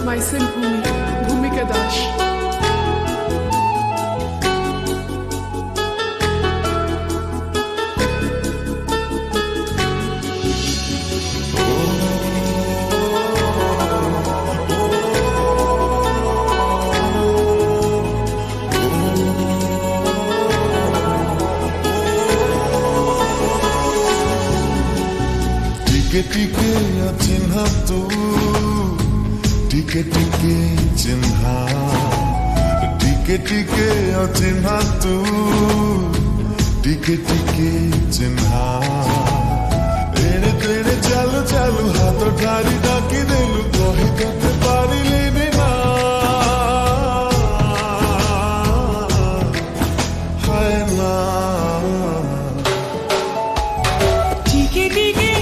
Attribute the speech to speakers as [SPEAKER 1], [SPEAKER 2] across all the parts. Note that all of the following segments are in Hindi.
[SPEAKER 1] myself Bhumika Dash.
[SPEAKER 2] टिके चिन्ह तू टिके चिन्ह टिके चिन्ह तू टिके चिन्ह एड़े तेड़े चालू चालू हाथ ठारी डाकी देलु कही तोते पारिलिनी ना हाय ना
[SPEAKER 3] टिके
[SPEAKER 2] टिके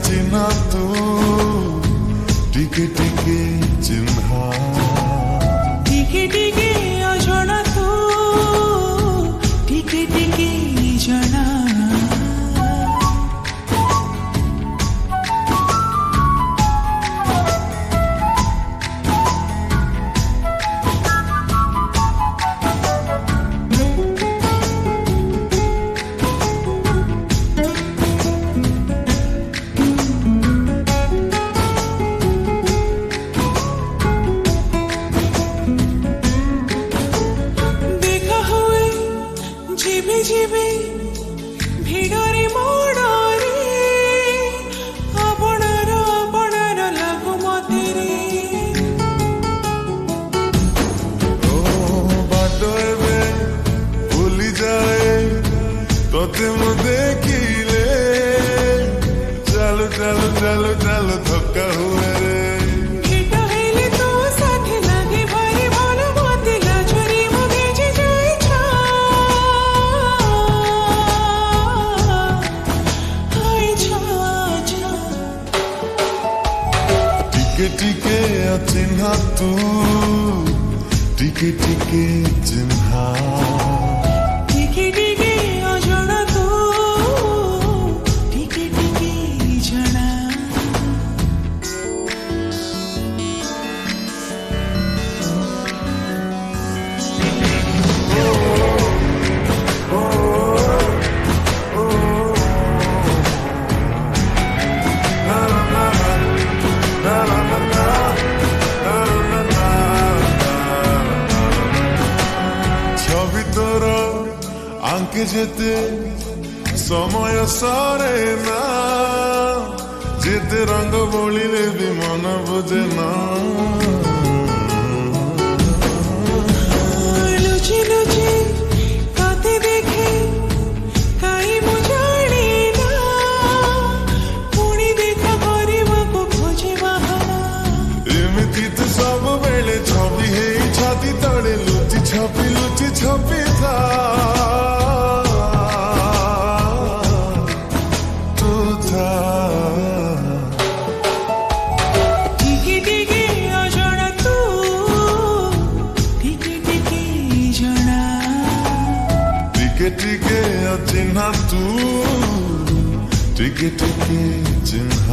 [SPEAKER 2] चिन्ह तू टिके चिन्ह
[SPEAKER 3] टिके अजଣା तू टिके जଣା जीवे भिड़रे मोड़रे आपणार लागु मते रे
[SPEAKER 2] ओ बाटो एबे भूली जाए तोते मु देखिले चलो चलो चलो चलो धक्का हुए रे टिके चिन्ह तू टिके चिन्ह
[SPEAKER 3] टिके अजଣା तू टिके जଣା
[SPEAKER 2] आंके जेते समय सरे ना जेते रंग बोलिले भी मन बुझे ना
[SPEAKER 3] लुचि लुचि काते देखे काई मु जाने ना पुणी देखा କରିବାକୁ खोजे बाहर
[SPEAKER 2] एमिति तो सब बेले छवि है छाती तड़े लुचि छपी था टिके चिन्ह तू टिके चिन्ह